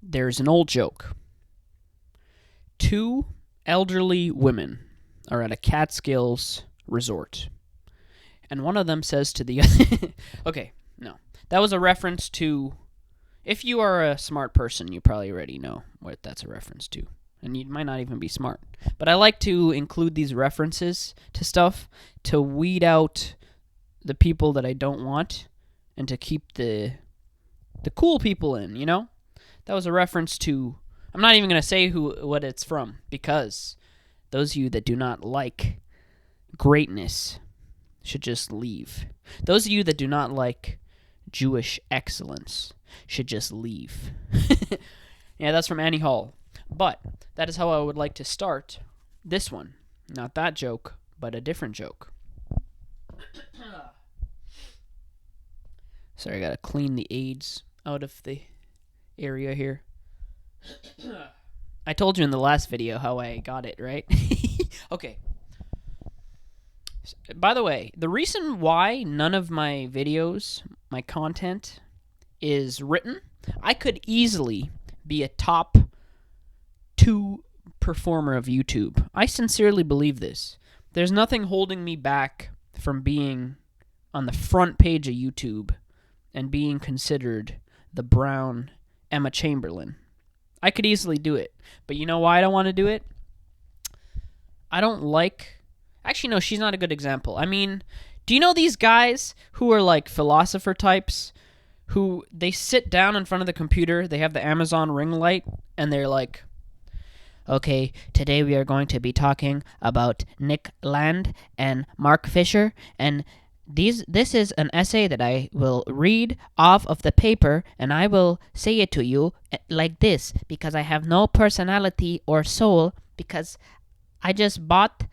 There's an old joke. Two elderly women are at a Catskills resort, and one of them says to the other... Okay, no. That was a reference to... If you are a smart person, you probably already know what that's a reference to. And you might not even be smart. But I like to include these references to stuff to weed out the people that I don't want and to keep the cool people in, you know? That was a reference to... I'm not even going to say what it's from, because those of you that do not like greatness should just leave. Those of you that do not like Jewish excellence should just leave. Yeah, that's from Annie Hall. But that is how I would like to start this one. Not that joke, but a different joke. Sorry, I gotta clean the AIDS out of the area here. I told you in the last video how I got it, right? Okay. By the way, the reason why none of my videos, my content, is written, I could easily be a top 2 performer of YouTube. I sincerely believe this. There's nothing holding me back from being on the front page of YouTube and being considered the brown Emma Chamberlain. I could easily do it. But you know why I don't want to do it? I don't like... Actually, no, she's not a good example. I mean, do you know these guys who are like philosopher types who they sit down in front of the computer, they have the Amazon ring light, and they're like, okay, today we are going to be talking about Nick Land and Mark Fisher, and this is an essay that I will read off of the paper, and I will say it to you like this, because I have no personality or soul, because I bought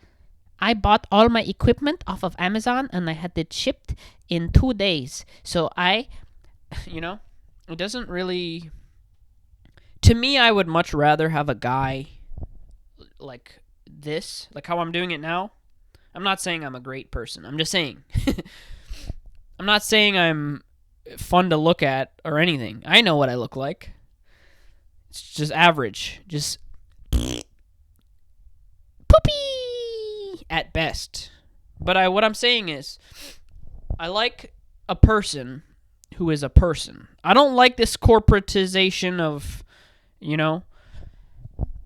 all my equipment off of Amazon, and I had it shipped in 2 days. So it doesn't really... To me, I would much rather have a guy like this, like how I'm doing it now. I'm not saying I'm a great person. I'm just saying. I'm not saying I'm fun to look at or anything. I know what I look like. It's just average. Just poopy at best. But what I'm saying is, I like a person who is a person. I don't like this corporatization of,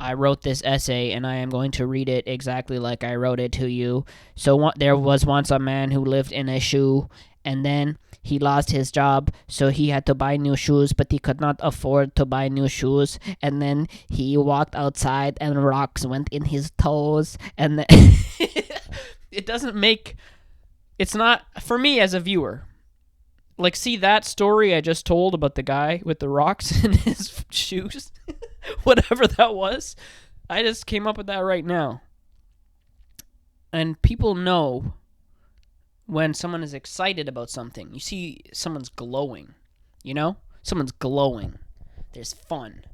I wrote this essay and I am going to read it exactly like I wrote it to you. So there was once a man who lived in a shoe, and then he lost his job, so he had to buy new shoes, but he could not afford to buy new shoes. And then he walked outside and rocks went in his toes. And it doesn't make... It's not... For me as a viewer, like, see that story I just told about the guy with the rocks in his shoes? Whatever that was, I just came up with that right now. And people know when someone is excited about something. You see someone's glowing, Someone's glowing. There's fun.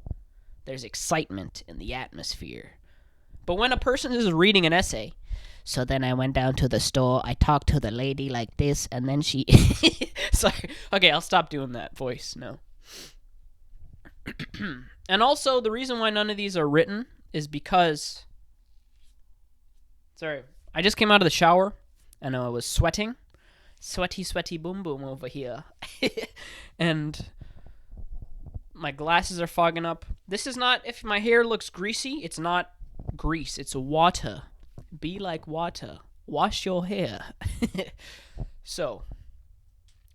There's excitement in the atmosphere. But when a person is reading an essay, so then I went down to the store, I talked to the lady like this, and then she... Sorry. Okay, I'll stop doing that voice. No. And also, the reason why none of these are written is because... Sorry. I just came out of the shower, and I was sweating. Sweaty, sweaty boom boom over here. And my glasses are fogging up. This is not... If my hair looks greasy, it's not grease. It's water. Be like water. Wash your hair. So,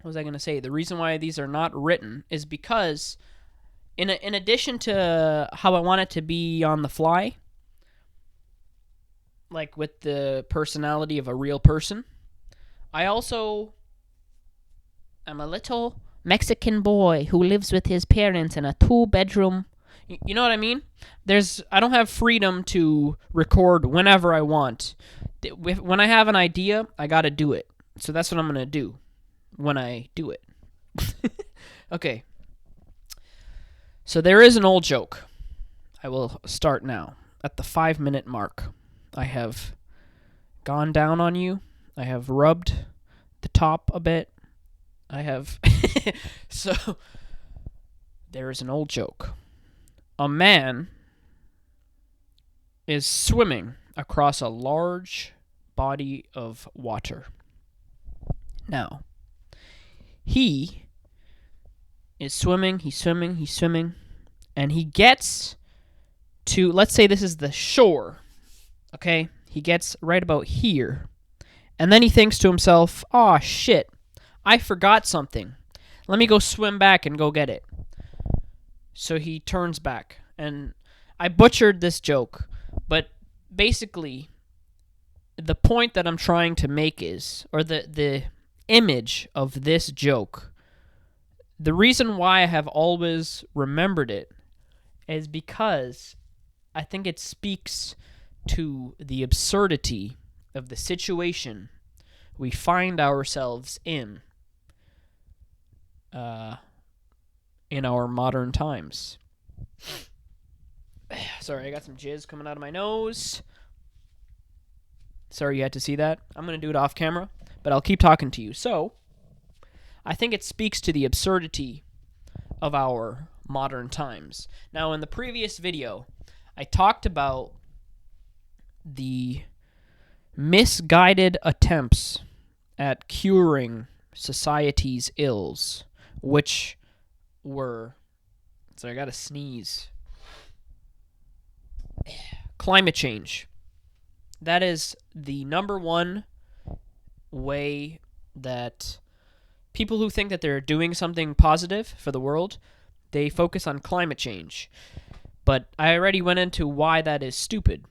what was I going to say? The reason why these are not written is because... In addition to how I want it to be on the fly, like with the personality of a real person, I also am a little Mexican boy who lives with his parents in a 2-bedroom. You know what I mean? I don't have freedom to record whenever I want. When I have an idea, I got to do it. So that's what I'm going to do when I do it. Okay. So there is an old joke. I will start now. At the 5-minute mark, I have gone down on you. I have rubbed the top a bit. I have... So, there is an old joke. A man is swimming across a large body of water. Now, he is swimming, he's swimming, and he gets to, let's say this is the shore, okay? He gets right about here, and then he thinks to himself, "Aw, shit, I forgot something. Let me go swim back and go get it." So he turns back, and I butchered this joke, but basically, the point that I'm trying to make is, or the image of this joke, the reason why I have always remembered it is because I think it speaks to the absurdity of the situation we find ourselves in our modern times. Sorry, I got some jizz coming out of my nose. Sorry you had to see that. I'm going to do it off camera, but I'll keep talking to you. So, I think it speaks to the absurdity of our modern times. Now, in the previous video, I talked about the misguided attempts at curing society's ills, which were... Sorry, I gotta sneeze. Climate change. That is the number one way that people who think that they're doing something positive for the world, they focus on climate change. But I already went into why that is stupid,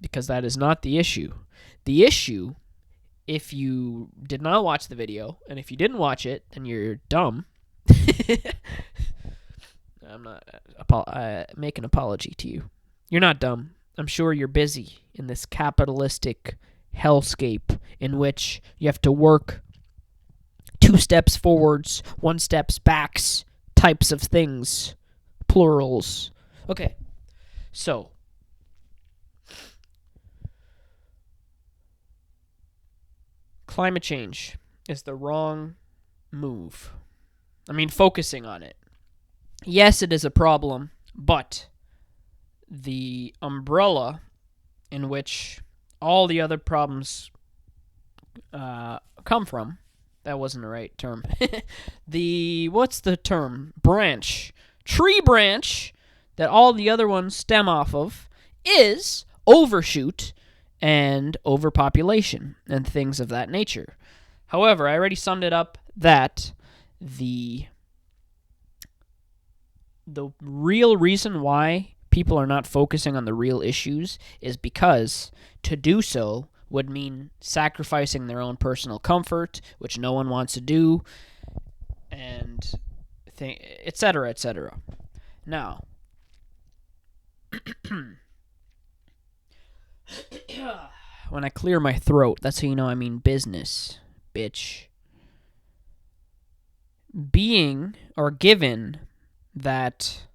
because that is not the issue. The issue, if you did not watch the video, and if you didn't watch it, then you're dumb. I'm not make an apology to you. You're not dumb. I'm sure you're busy in this capitalistic hellscape in which you have to work 2 steps forwards, 1 steps backs types of things. Plurals. Okay. So, climate change is the wrong move. I mean, focusing on it. Yes, it is a problem, but the umbrella in which all the other problems come from, that wasn't the right term. What's the term? Tree branch that all the other ones stem off of is overshoot and overpopulation and things of that nature. However, I already summed it up that the real reason why people are not focusing on the real issues is because to do so would mean sacrificing their own personal comfort, which no one wants to do, and etc., etc. Now, when I clear my throat, that's how you know I mean business, bitch. Being or given that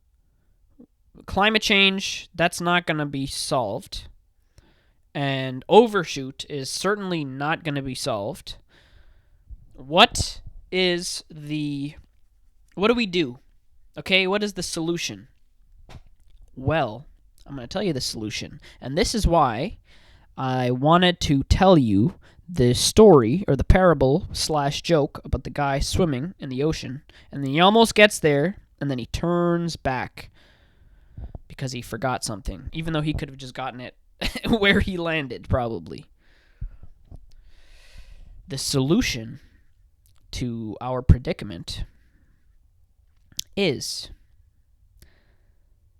climate change, that's not going to be solved, and overshoot is certainly not going to be solved, what do we do? Okay, what is the solution? Well, I'm going to tell you the solution, and this is why I wanted to tell you the story, or the parable / joke about the guy swimming in the ocean, and then he almost gets there, and then he turns back because he forgot something, even though he could have just gotten it where he landed, probably. The solution to our predicament is...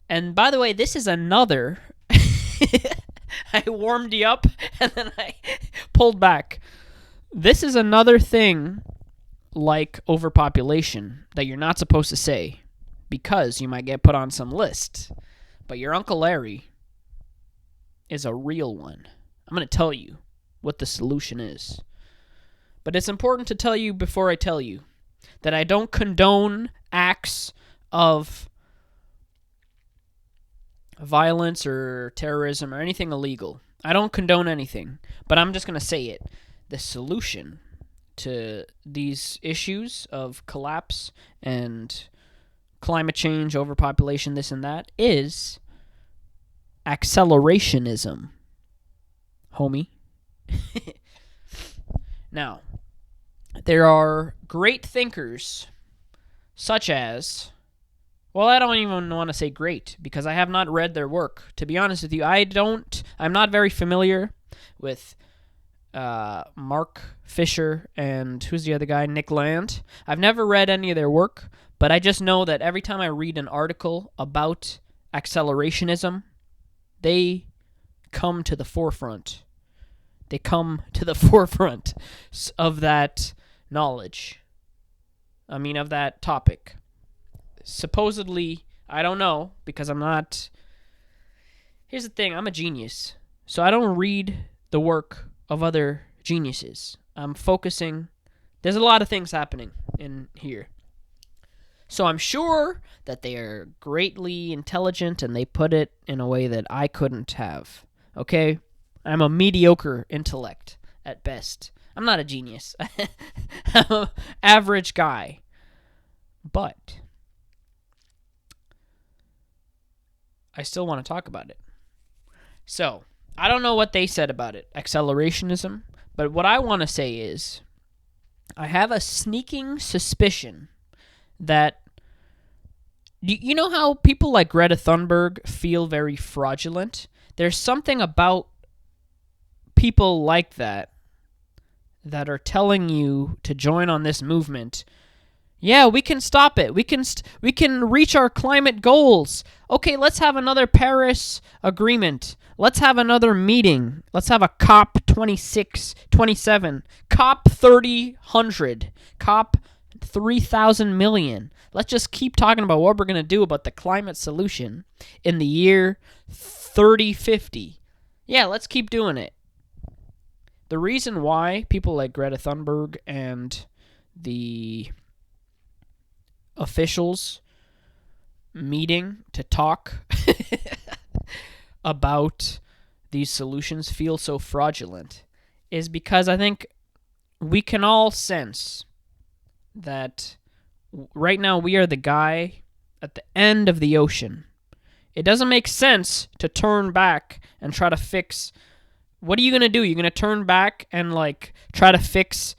And by the way, this is another... I warmed you up, and then I pulled back. This is another thing like overpopulation that you're not supposed to say, because you might get put on some list. But your Uncle Larry is a real one. I'm going to tell you what the solution is. But it's important to tell you before I tell you that I don't condone acts of violence or terrorism or anything illegal. I don't condone anything, but I'm just going to say it. The solution to these issues of collapse and climate change, overpopulation, this and that, is accelerationism, homie. Now, there are great thinkers such as, well, I don't even want to say great because I have not read their work. To be honest with you, I'm not very familiar with Mark Fisher and who's the other guy? Nick Land. I've never read any of their work, but I just know that every time I read an article about accelerationism, they come to the forefront. They come to the forefront of that knowledge. I mean, of that topic. Supposedly, I don't know, because I'm not... Here's the thing, I'm a genius. So I don't read the work of other geniuses. I'm focusing... There's a lot of things happening in here. So I'm sure that they are greatly intelligent and they put it in a way that I couldn't have. Okay? I'm a mediocre intellect at best. I'm not a genius. I'm an average guy. But I still want to talk about it. So, I don't know what they said about it, accelerationism, but what I want to say is I have a sneaking suspicion that, you know how people like Greta Thunberg feel very fraudulent? There's something about people like that are telling you to join on this movement. Yeah, we can stop it. We can reach our climate goals. Okay, let's have another Paris agreement. Let's have another meeting. Let's have a COP 26, 27, COP 3000, COP 3,000 million. Let's just keep talking about what we're going to do about the climate solution in the year 3050. Yeah, let's keep doing it. The reason why people like Greta Thunberg and the officials meeting to talk about these solutions feel so fraudulent is because I think we can all sense that right now we are the guy at the end of the ocean. It doesn't make sense to turn back and try to fix... What are you going to do? You're going to turn back and try to fix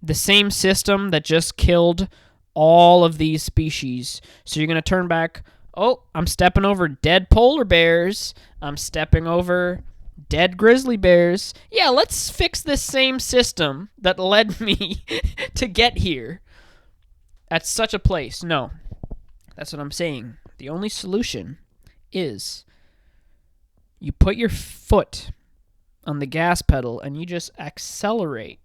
the same system that just killed all of these species. So you're going to turn back, oh, I'm stepping over dead polar bears. I'm stepping over dead grizzly bears. Yeah, let's fix this same system that led me to get here at such a place. No, that's what I'm saying. The only solution is you put your foot on the gas pedal and you just accelerate.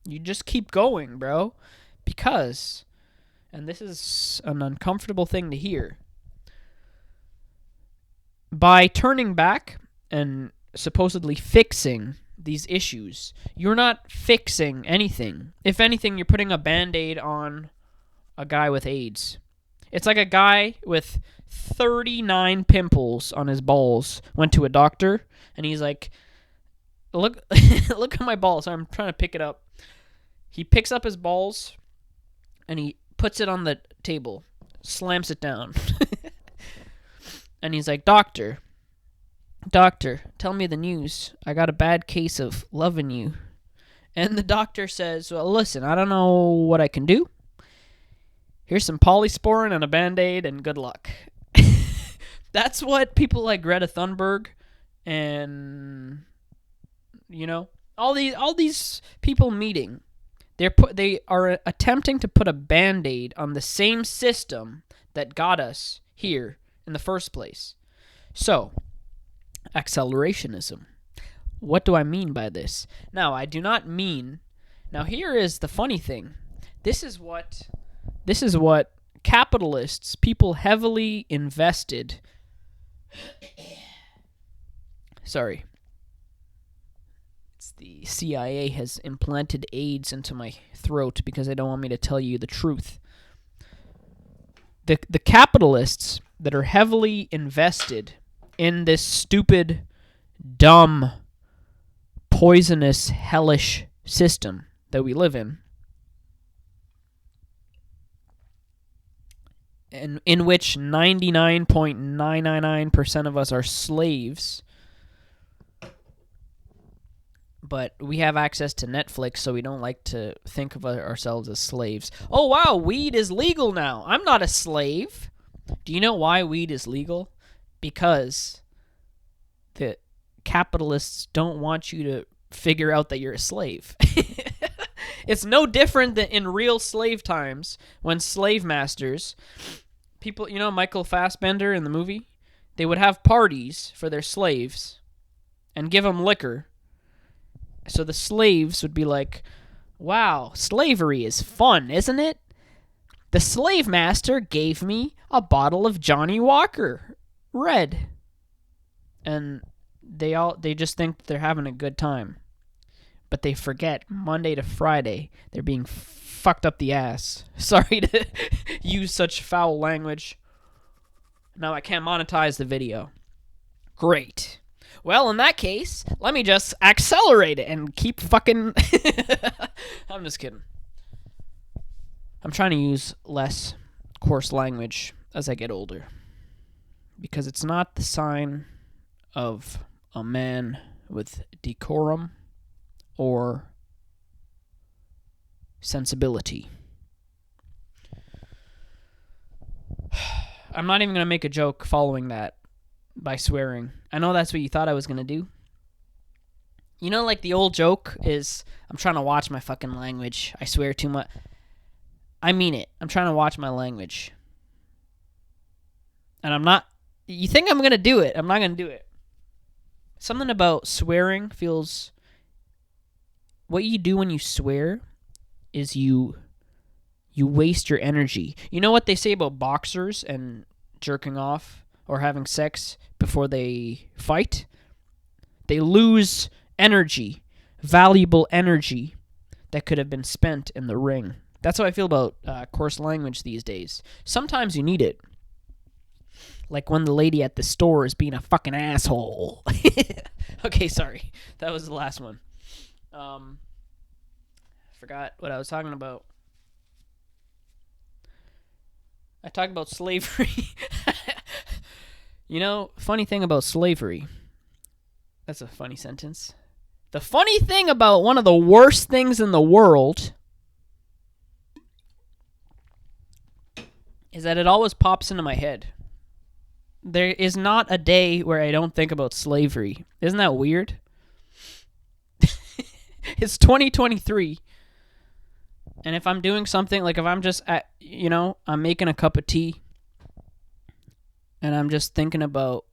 You just keep going, bro. Because, and this is an uncomfortable thing to hear, by turning back and supposedly fixing these issues, you're not fixing anything. If anything, you're putting a Band-Aid on a guy with AIDS. It's like a guy with 39 pimples on his balls went to a doctor and he's like, look at my balls. I'm trying to pick it up. He picks up his balls and he puts it on the table, slams it down. And he's like, Doctor, tell me the news. I got a bad case of loving you. And the doctor says, well, listen, I don't know what I can do. Here's some polysporin and a Band-Aid and good luck. That's what people like Greta Thunberg and, all these people meeting, they are attempting to put a Band-Aid on the same system that got us here in the first place. So, accelerationism. What do I mean by this? Now, I do not mean... Now, here is the funny thing. This is what capitalists, people heavily invested... Sorry. It's the CIA has implanted AIDS into my throat because they don't want me to tell you the truth. The capitalists that are heavily invested in this stupid, dumb, poisonous, hellish system that we live in, in which 99.999% of us are slaves. But we have access to Netflix, so we don't like to think of ourselves as slaves. Oh, wow, weed is legal now. I'm not a slave. Do you know why weed is legal? Because the capitalists don't want you to figure out that you're a slave. It's no different than in real slave times when slave masters, people, Michael Fassbender in the movie, they would have parties for their slaves and give them liquor. So the slaves would be like, wow, slavery is fun, isn't it? The slave master gave me a bottle of Johnny Walker Red. And they just think they're having a good time. But they forget Monday to Friday they're being fucked up the ass. Sorry to use such foul language. Now I can't monetize the video. Great. Well, in that case, let me just accelerate it and keep fucking... I'm just kidding. I'm trying to use less coarse language as I get older. Because it's not the sign of a man with decorum or sensibility. I'm not even going to make a joke following that by swearing. I know that's what you thought I was going to do. Like the old joke is, I'm trying to watch my fucking language. I swear too much. I mean it. I'm trying to watch my language. And I'm not... You think I'm going to do it. I'm not going to do it. Something about swearing feels... What you do when you swear is you waste your energy. You know what they say about boxers and jerking off or having sex before they fight? They lose energy, valuable energy that could have been spent in the ring. That's how I feel about coarse language these days. Sometimes you need it. Like when the lady at the store is being a fucking asshole. Okay, sorry. That was the last one. Forgot what I was talking about. I talked about slavery. Funny thing about slavery. That's a funny sentence. The funny thing about one of the worst things in the world is that it always pops into my head. There is not a day where I don't think about slavery. Isn't that weird? It's 2023. And if I'm doing something, like if I'm just I'm making a cup of tea and I'm just thinking about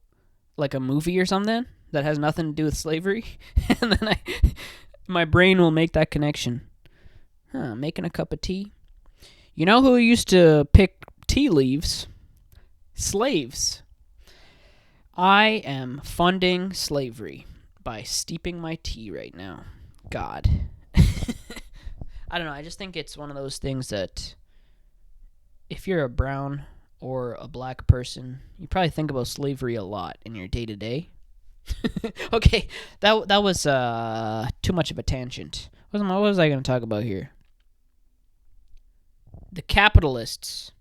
like a movie or something that has nothing to do with slavery, and then my brain will make that connection. Making a cup of tea. You know who used to pick tea leaves? Slaves. I am funding slavery by steeping my tea right now. God. I don't know. I just think it's one of those things that if you're a brown or a black person, you probably think about slavery a lot in your day-to-day. Okay, that was too much of a tangent. What was I going to talk about here? The capitalists.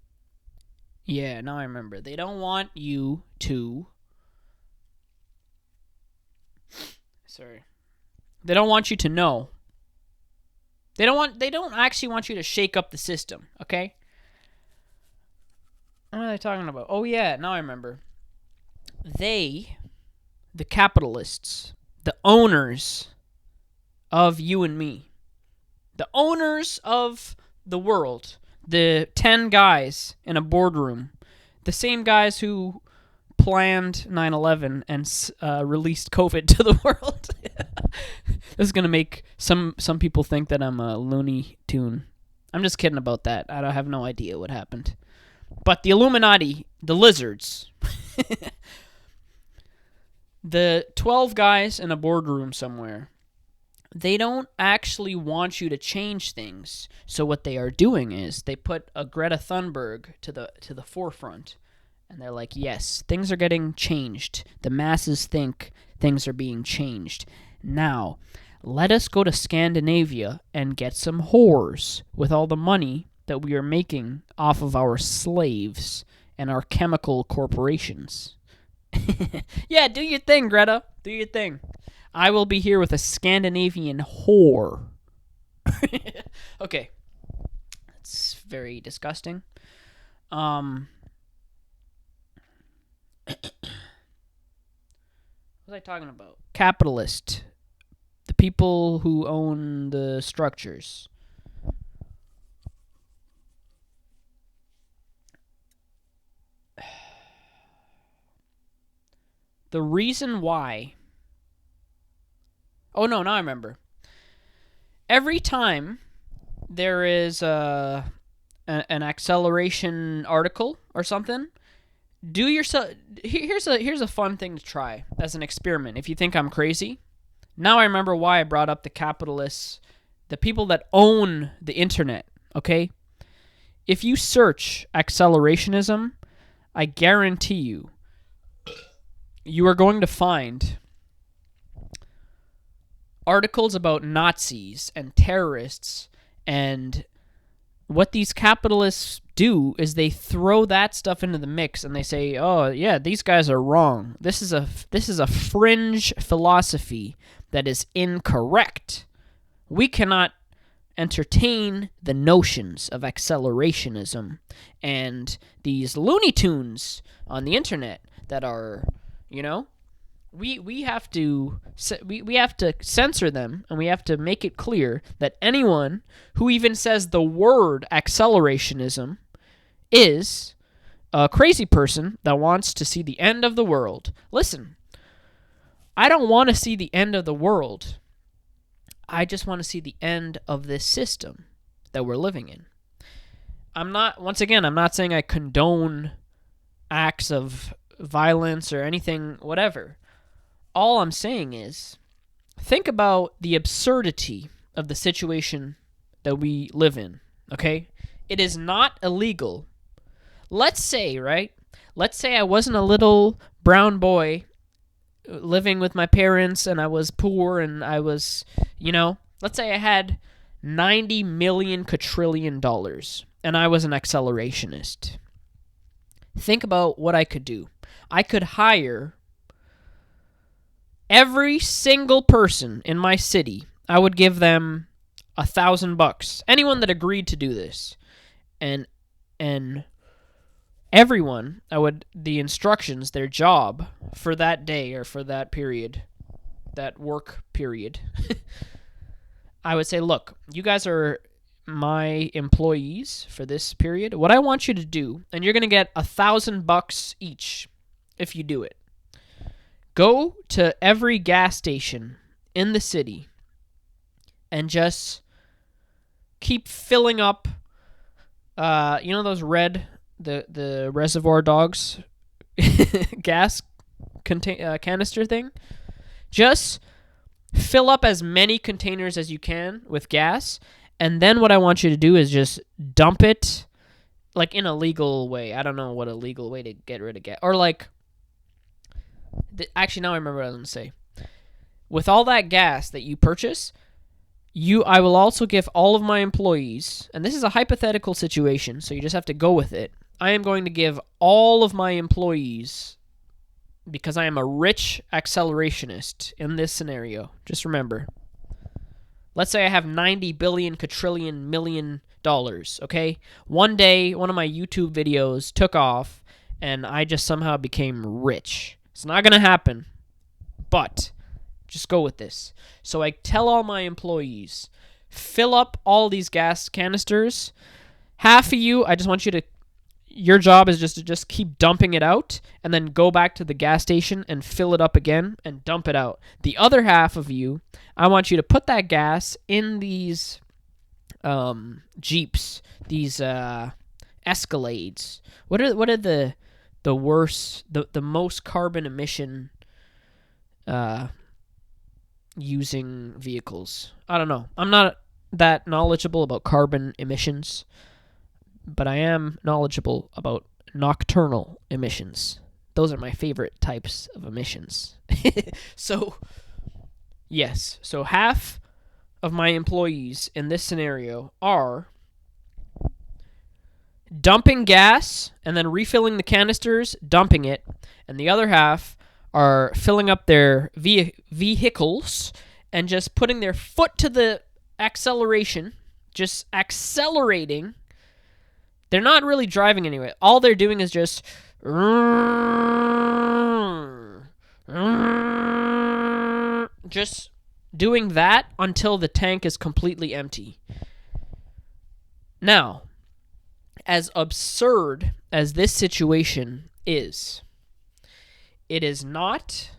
Yeah, now I remember. They don't want you to... Sorry. They don't want you to know. They don't actually want you to shake up the system, okay? What are they talking about? Oh yeah, now I remember. They, the capitalists, the owners of you and me, the owners of the world, the 10 guys in a boardroom, the same guys who planned 9/11 and released COVID to the world. This is going to make some people think that I'm a Looney Tune. I'm just kidding about that. I have no idea what happened. But the Illuminati, the lizards, the 12 guys in a boardroom somewhere, they don't actually want you to change things. So what they are doing is they put a Greta Thunberg to the forefront. And they're like, yes, things are getting changed. The masses think things are being changed. Now, let us go to Scandinavia and get some whores with all the money that we are making off of our slaves and our chemical corporations. Yeah, do your thing, Greta. Do your thing. I will be here with a Scandinavian whore. Okay. That's very disgusting. What was I talking about? Capitalist. The people who own the structures. The reason why... Oh, no, now I remember. Every time there is an acceleration article or something, do yourself... Here's a fun thing to try as an experiment. If you think I'm crazy, now I remember why I brought up the capitalists, the people that own the internet, okay? If you search accelerationism, I guarantee you are going to find articles about Nazis and terrorists, and what these capitalists do is they throw that stuff into the mix and they say, "Oh, yeah, these guys are wrong. This is a fringe philosophy that is incorrect. We cannot entertain the notions of accelerationism and these Looney Tunes on the internet that are, we have to censor them, and we have to make it clear that anyone who even says the word accelerationism is a crazy person that wants to see the end of the world." Listen, I don't want to see the end of the world. I just want to see the end of this system that we're living in. I'm not saying I condone acts of violence or anything, whatever. All I'm saying is, think about the absurdity of the situation that we live in, okay? It is not illegal. Let's say I wasn't a little brown boy living with my parents and I was poor and I was, let's say I had $90 million quadrillion and I was an accelerationist. Think about what I could do. I could hire every single person in my city. I would give them $1,000. Anyone that agreed to do this, and everyone, the instructions, their job for that day or for that period, that work period. I would say, look, you guys are my employees for this period. What I want you to do, and you're gonna get $1,000 each if you do it. Go to every gas station in the city and just keep filling up, those red, the Reservoir Dogs gas canister thing? Just fill up as many containers as you can with gas, and then what I want you to do is just dump it, like, in a legal way. I don't know what a legal way to get rid of gas, or like... Actually, now I remember what I was going to say. With all that gas that you purchase, I will also give all of my employees, and this is a hypothetical situation, so you just have to go with it. I am going to give all of my employees, because I am a rich accelerationist in this scenario. Just remember. Let's say I have $90 billion quadrillion million dollars, okay? One day, one of my YouTube videos took off, and I just somehow became rich. It's not going to happen, but just go with this. So I tell all my employees, fill up all these gas canisters. Half of you, I just want you to, your job is just to keep dumping it out and then go back to the gas station and fill it up again and dump it out. The other half of you, I want you to put that gas in these Jeeps, these Escalades. What are the worst, the most carbon emission using vehicles? I don't know. I'm not that knowledgeable about carbon emissions, but I am knowledgeable about nocturnal emissions. Those are my favorite types of emissions. So, yes. So half of my employees in this scenario are dumping gas and then refilling the canisters, dumping it, and the other half are filling up their vehicles and just putting their foot to the acceleration, just accelerating. They're not really driving anywhere. All they're doing is just doing that until the tank is completely empty. Now, as absurd as this situation is, it is not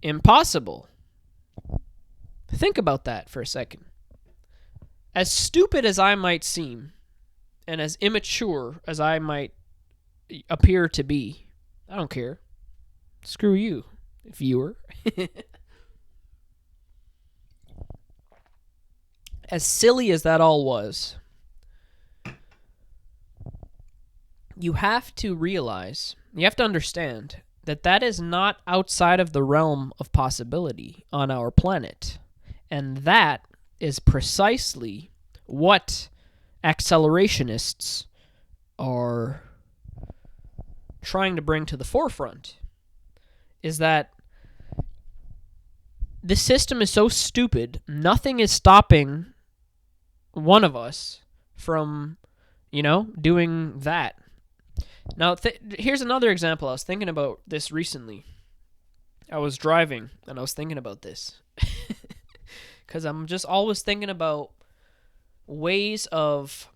impossible. Think about that for a second. As stupid as I might seem, and as immature as I might appear to be, I don't care. Screw you, viewer. As silly as that all was, you have to realize, you have to understand that that is not outside of the realm of possibility on our planet. And that is precisely what accelerationists are trying to bring to the forefront, is that the system is so stupid, nothing is stopping one of us from, doing that. Now, here's another example. I was thinking about this recently. I was driving, and I was thinking about this. Because I'm just always thinking about ways of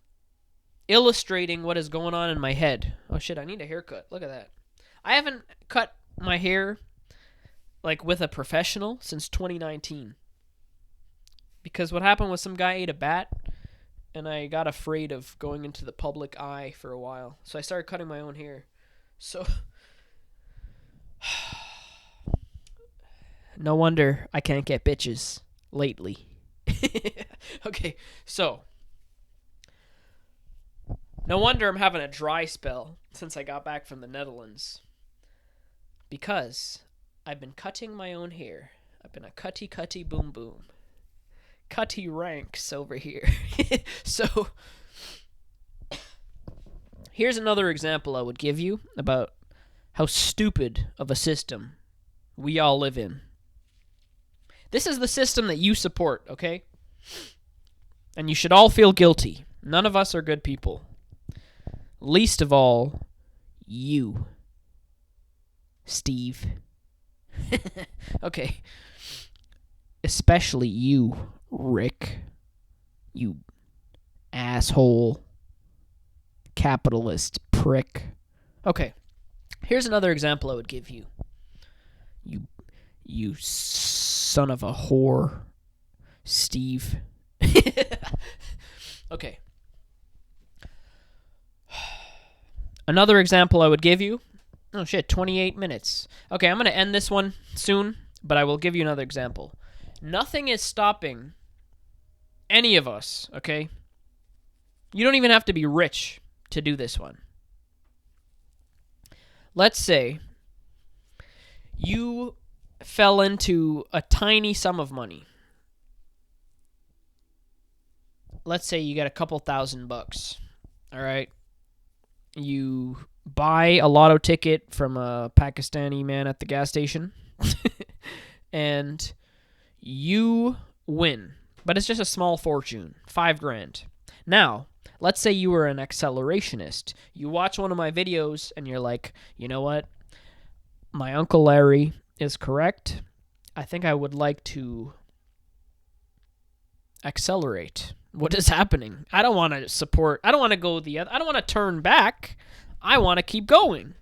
illustrating what is going on in my head. Oh, shit, I need a haircut. Look at that. I haven't cut my hair, with a professional since 2019. Because what happened was some guy ate a bat, and I got afraid of going into the public eye for a while. So I started cutting my own hair. So, no wonder I can't get bitches lately. Okay, so, no wonder I'm having a dry spell since I got back from the Netherlands. Because I've been cutting my own hair. I've been a cutty boom boom. Cutty ranks over here. So, here's another example I would give you about how stupid of a system we all live in. This is the system that you support, okay? And you should all feel guilty. None of us are good people. Least of all, you, Steve. Okay. Especially you, Rick. You asshole. Capitalist prick. Okay. Here's another example I would give you. You son of a whore, Steve. Okay. Another example I would give you. Oh shit, 28 minutes. Okay, I'm going to end this one soon, but I will give you another example. Nothing is stopping any of us, okay? You don't even have to be rich to do this one. Let's say you fell into a tiny sum of money. Let's say you get a couple $1,000, all right? You buy a lotto ticket from a Pakistani man at the gas station, and you win. But it's just a small fortune, $5,000. Now, let's say you were an accelerationist. You watch one of my videos, and you're like, you know what? My Uncle Larry is correct. I think I would like to accelerate what is happening. I don't want to support. I don't want to go the other. I don't want to turn back. I want to keep going.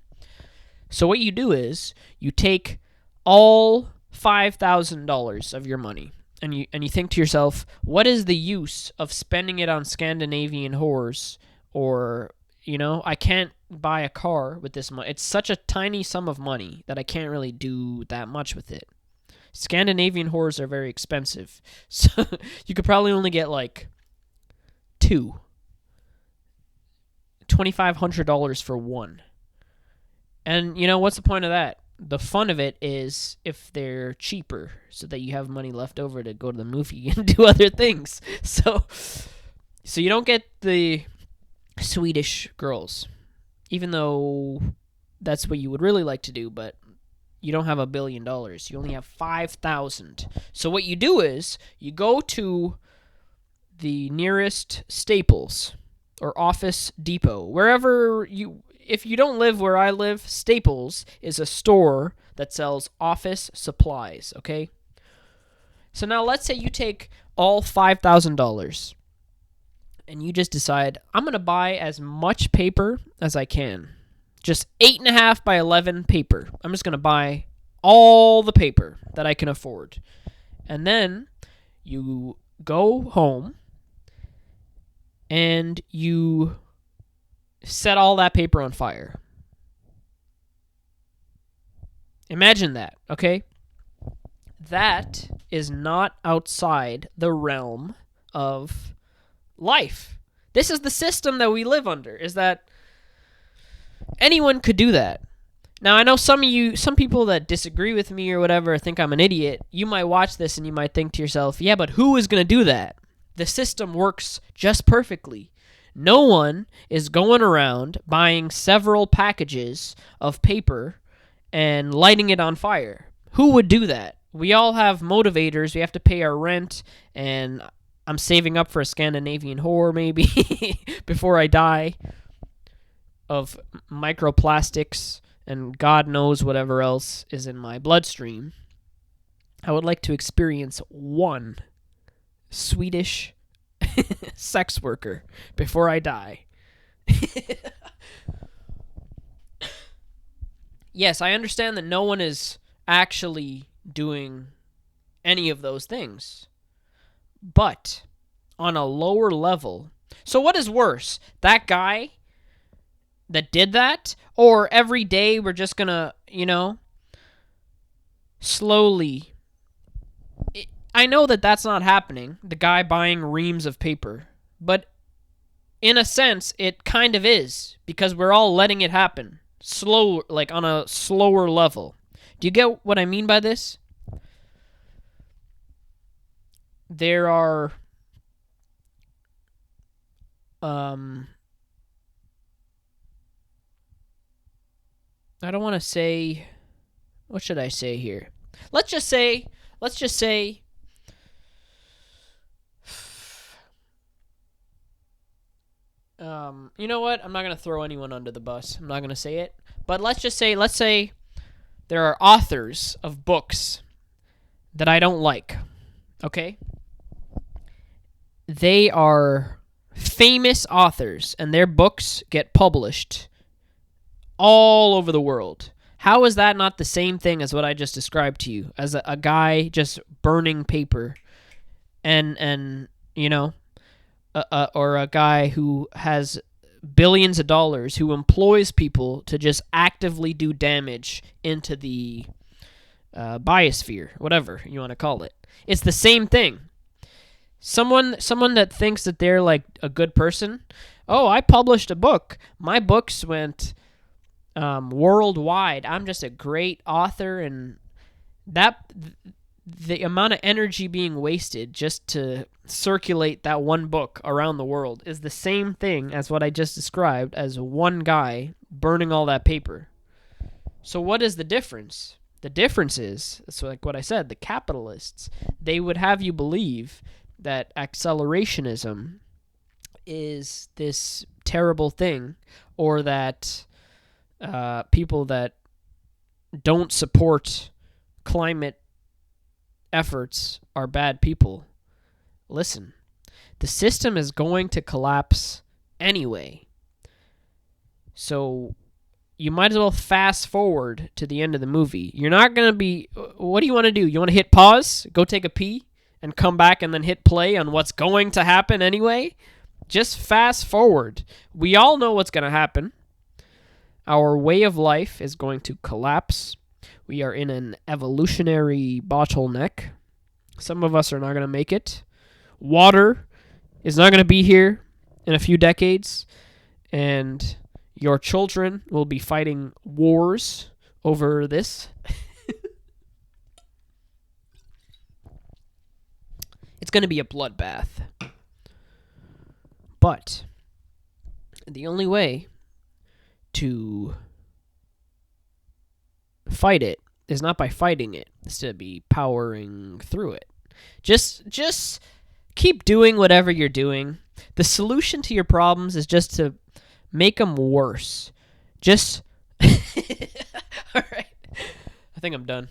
So what you do is you take all $5,000 of your money and you think to yourself, what is the use of spending it on Scandinavian whores, or I can't buy a car with this money. It's such a tiny sum of money that I can't really do that much with it. Scandinavian whores are very expensive. So you could probably only get two. $2,500 for one. And what's the point of that? The fun of it is if they're cheaper, so that you have money left over to go to the movie and do other things. So you don't get the Swedish girls, even though that's what you would really like to do, but you don't have $1 billion. You only have 5,000. So what you do is you go to the nearest Staples or Office Depot, wherever you. If you don't live where I live, Staples is a store that sells office supplies. Okay. So now let's say you take all $5,000 and you just decide, I'm going to buy as much paper as I can. Just 8.5 by 11 paper. I'm just going to buy all the paper that I can afford. And then you go home and you set all that paper on fire. Imagine that, okay? That is not outside the realm of life. This is the system that we live under, is that anyone could do that. Now, I know some people that disagree with me or whatever think I'm an idiot. You might watch this and you might think to yourself, yeah, but who is going to do that? The system works just perfectly. No one is going around buying several packages of paper and lighting it on fire. Who would do that? We all have motivators. We have to pay our rent, and I'm saving up for a Scandinavian whore maybe before I die of microplastics and God knows whatever else is in my bloodstream. I would like to experience one Swedish sex worker before I die. Yes, I understand that no one is actually doing any of those things. But on a lower level, so what is worse? That guy that did that? Or every day we're just gonna, slowly. I know that that's not happening, the guy buying reams of paper. But in a sense, it kind of is. Because we're all letting it happen. Slow, like on a slower level. Do you get what I mean by this? There are I don't want to say, what should I say here? Let's just say you know what? I'm not going to throw anyone under the bus. I'm not going to say it. But let's say there are authors of books that I don't like. Okay? They are famous authors and their books get published all over the world. How is that not the same thing as what I just described to you? As a guy just burning paper and or a guy who has billions of dollars who employs people to just actively do damage into the biosphere, whatever you want to call it. It's the same thing. Someone that thinks that they're like a good person. Oh, I published a book. My books went worldwide. I'm just a great author, and that the amount of energy being wasted just to circulate that one book around the world is the same thing as what I just described as one guy burning all that paper. So what is the difference? The difference is, so like what I said, the capitalists, they would have you believe that accelerationism is this terrible thing, or that people that don't support climate efforts are bad people. Listen, the system is going to collapse anyway. So you might as well fast forward to the end of the movie. You're not going to be... What do you want to do? You want to hit pause, go take a pee, and come back and then hit play on what's going to happen anyway? Just fast forward. We all know what's going to happen. Our way of life is going to collapse. We are in an evolutionary bottleneck. Some of us are not going to make it. Water is not going to be here in a few decades. And your children will be fighting wars over this. It's going to be a bloodbath. But The only way to fight it is not by fighting it. It's to be powering through it. Just keep doing whatever you're doing. The solution to your problems is just to make them worse. Just... All right. I think I'm done.